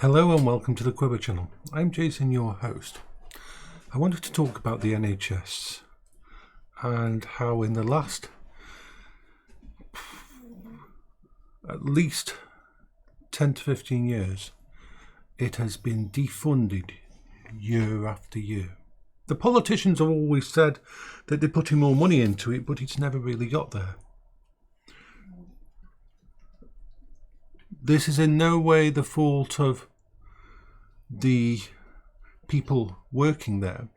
Hello and welcome to the Quiver channel. I'm Jason, your host. I wanted to talk about the NHS and how in the last at least 10 to 15 years it has been defunded year after year. The politicians have always said that they're putting more money into it, but it's never really got there. This is in no way the fault of the people working there,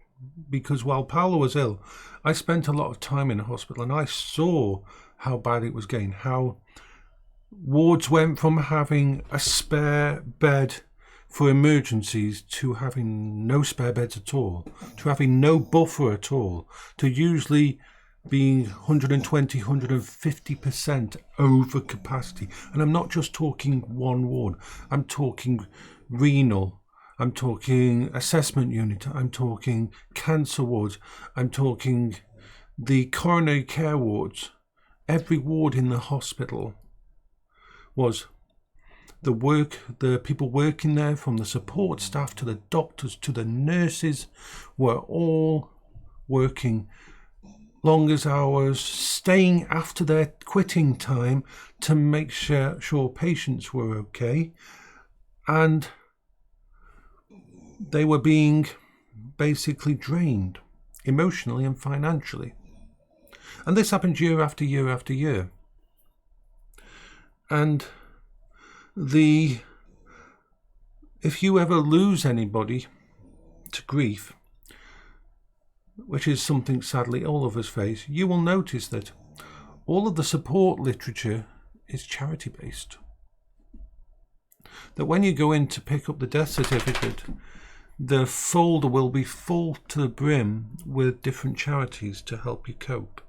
because while Paola was ill, I spent a lot of time in the hospital and I saw how bad it was getting, how wards went from having a spare bed for emergencies to having no spare beds at all, to having no buffer at all, to usually being 120, 150% over capacity. And I'm not just talking one ward, I'm talking renal, I'm talking assessment unit, I'm talking cancer wards, I'm talking the coronary care wards. Every ward in the hospital was the people working there, from the support staff to the doctors to the nurses, were all working longest hours, staying after their quitting time to make sure patients were okay, and they were being basically drained emotionally and financially. And this happened year after year after year. And if you ever lose anybody to grief, which is something sadly all of us face, you will notice that all of the support literature is charity based. That when you go in to pick up the death certificate, the folder will be full to the brim with different charities to help you cope.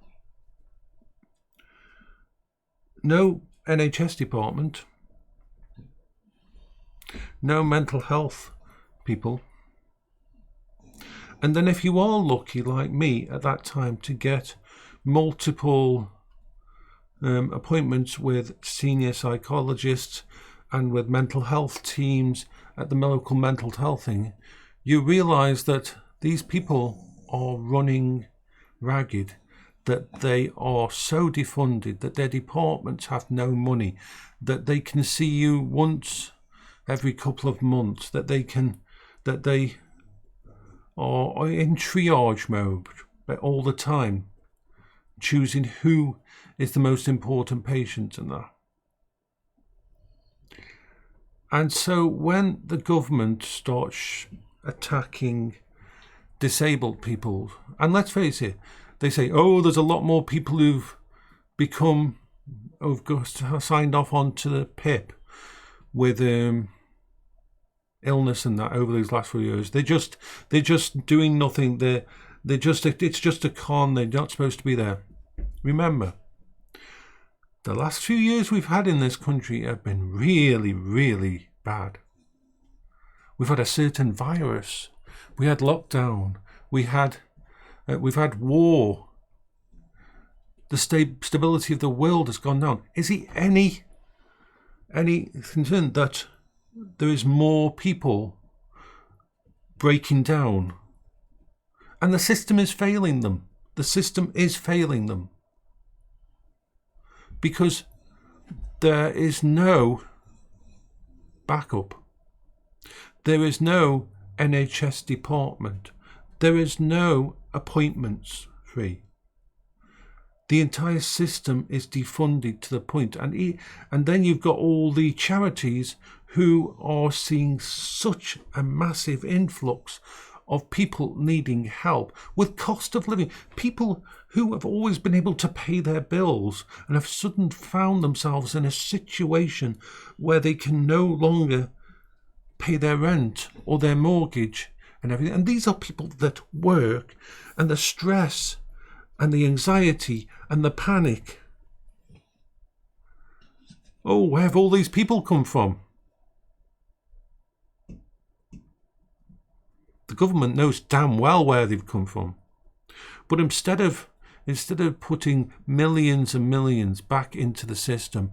No NHS department, no mental health people. And then if you are lucky, like me at that time, to get multiple appointments with senior psychologists and with mental health teams at the local mental health thing, you realise that these people are running ragged, that they are so defunded, that their departments have no money, that they can see you once every couple of months, that they are in triage mode all the time, choosing who is the most important patient and that. And so when the government starts attacking disabled people, and let's face it, they say, oh, there's a lot more people who've signed off onto the PIP with illness and that over these last few years. They're just doing nothing. It's just a con. They're not supposed to be there. Remember, the last few years we've had in this country have been really, really bad. We've had a certain virus. We had lockdown. we've had war. The stability of the world has gone down. Is it any concern that there is more people breaking down? And the system is failing them. The system is failing them. Because there is no backup. There is no NHS department. There is no appointments free. The entire system is defunded to the point, and then you've got all the charities who are seeing such a massive influx of people needing help with cost of living. People who have always been able to pay their bills and have suddenly found themselves in a situation where they can no longer pay their rent or their mortgage and everything. And these are people that work, and the stress and the anxiety and the panic. Oh, where have all these people come from? The government knows damn well where they've come from. But instead of putting millions and millions back into the system,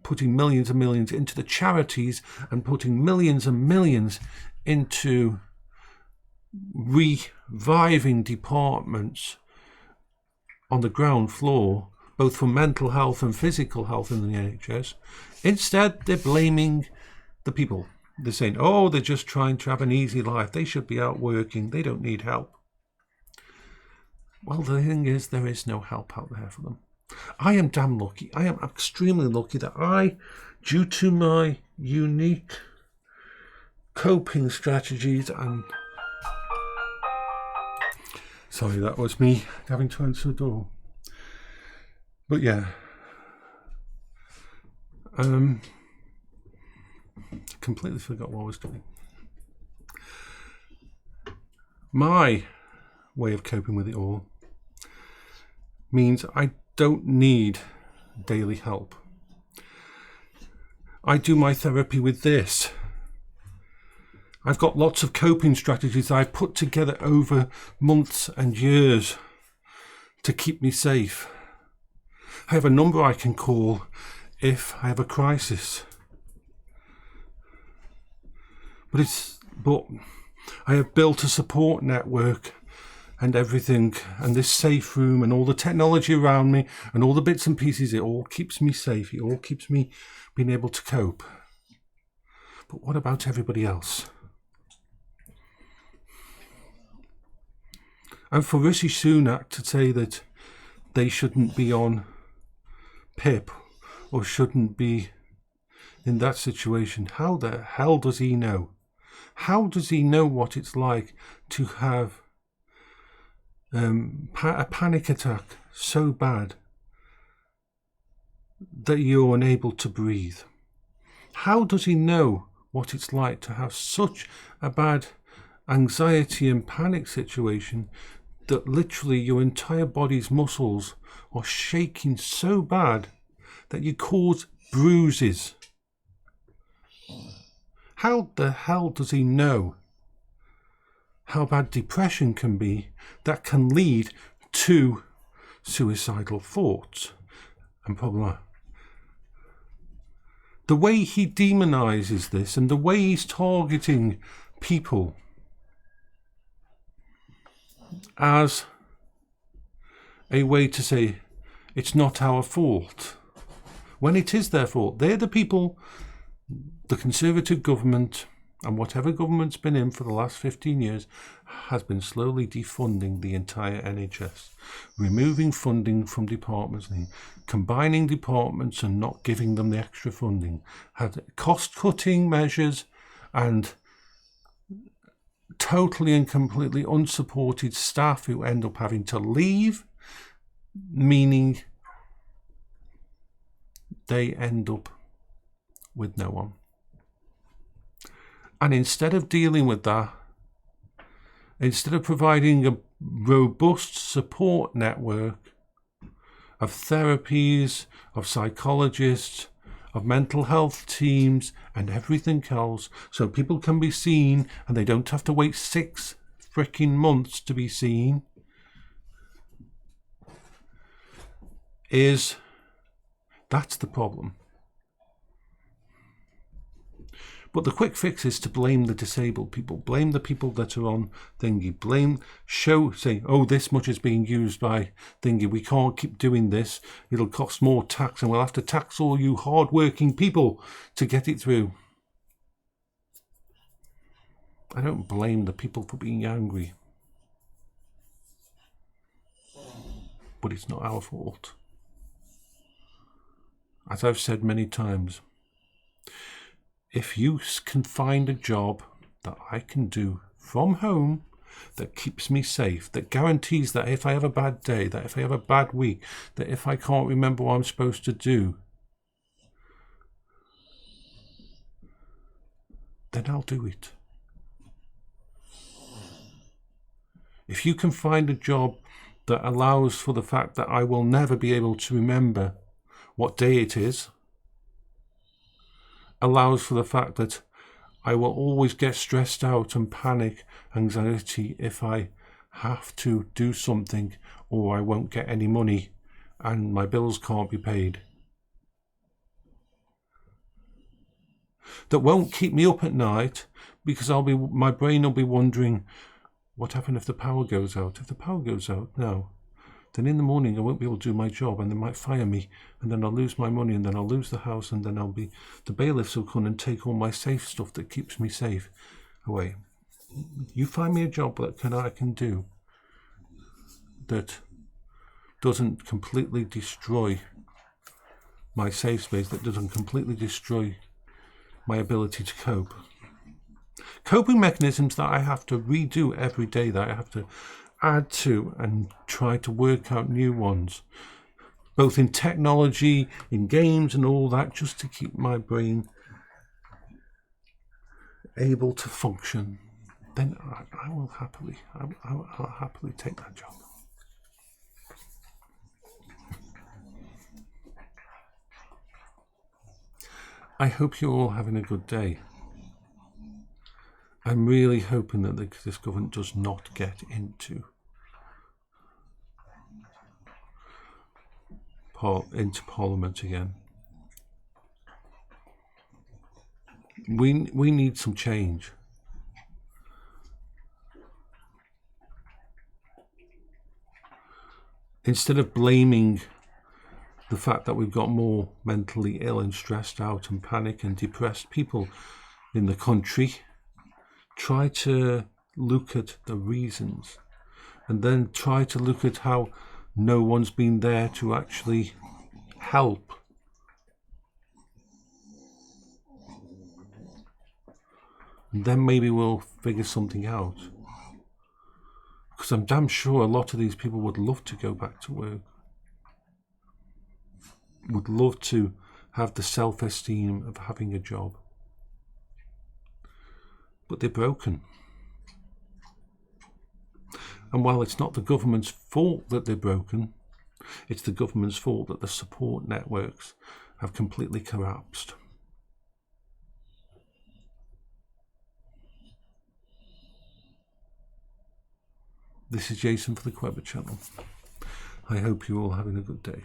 putting millions and millions into the charities and putting millions and millions into reviving departments on the ground floor, both for mental health and physical health in the NHS. Instead, they're blaming the people. They're saying, oh, they're just trying to have an easy life. They should be out working. They don't need help. Well, the thing is, there is no help out there for them. I am damn lucky. I am extremely lucky that I, due to my unique coping strategies and... Sorry, that was me having to answer the door. But yeah. Completely forgot what I was doing. My way of coping with it all means I don't need daily help. I do my therapy with this. I've got lots of coping strategies I've put together over months and years to keep me safe. I have a number I can call if I have a crisis. But I have built a support network and everything, and this safe room and all the technology around me and all the bits and pieces, it all keeps me safe. It all keeps me being able to cope. But what about everybody else? And for Rishi Sunak to say that they shouldn't be on PIP or shouldn't be in that situation, how the hell does he know? How does he know what it's like to have a panic attack so bad that you're unable to breathe? How does he know what it's like to have such a bad anxiety and panic situation that literally your entire body's muscles are shaking so bad that you cause bruises? How the hell does he know how bad depression can be that can lead to suicidal thoughts and problem? The way he demonizes this and the way he's targeting people as a way to say it's not our fault, when it is their fault. They're the people, the Conservative government, and whatever government's been in for the last 15 years, has been slowly defunding the entire NHS, removing funding from departments, combining departments and not giving them the extra funding, had cost-cutting measures and totally and completely unsupported staff who end up having to leave, meaning they end up with no one. And instead of dealing with that, instead of providing a robust support network of therapies, of psychologists, of mental health teams and everything else, so people can be seen and they don't have to wait 6 freaking months to be seen, that's the problem. But the quick fix is to blame the disabled people, blame the people that are on thingy, say, oh, this much is being used by thingy, we can't keep doing this, it'll cost more tax and we'll have to tax all you hard-working people to get it through. I don't blame the people for being angry, but it's not our fault. As I've said many times, if you can find a job that I can do from home that keeps me safe, that guarantees that if I have a bad day, that if I have a bad week, that if I can't remember what I'm supposed to do, then I'll do it. If you can find a job that allows for the fact that I will never be able to remember what day it is, allows for the fact that I will always get stressed out and panic, anxiety if I have to do something or I won't get any money and my bills can't be paid, that won't keep me up at night, because my brain will be wondering, what happened if the power goes out? If the power goes out now, then in the morning I won't be able to do my job, and they might fire me, and then I'll lose my money, and then I'll lose the house, and then the bailiffs will come and take all my safe stuff that keeps me safe away. You find me a job that I can do that doesn't completely destroy my safe space, that doesn't completely destroy my ability to cope. Coping mechanisms that I have to redo every day, that I have to add to and try to work out new ones, both in technology, in games and all that, just to keep my brain able to function, then I will happily, I'll happily take that job. I hope you're all having a good day. I'm really hoping that this government does not get into Parliament again. We need some change. Instead of blaming the fact that we've got more mentally ill and stressed out and panic and depressed people in the country, try to look at the reasons, and then try to look at how no one's been there to actually help. And then maybe we'll figure something out. Because I'm damn sure a lot of these people would love to go back to work. Would love to have the self-esteem of having a job. But they're broken. And while it's not the government's fault that they're broken, it's the government's fault that the support networks have completely collapsed. This is Jason for the Quebec channel. I hope you're all having a good day.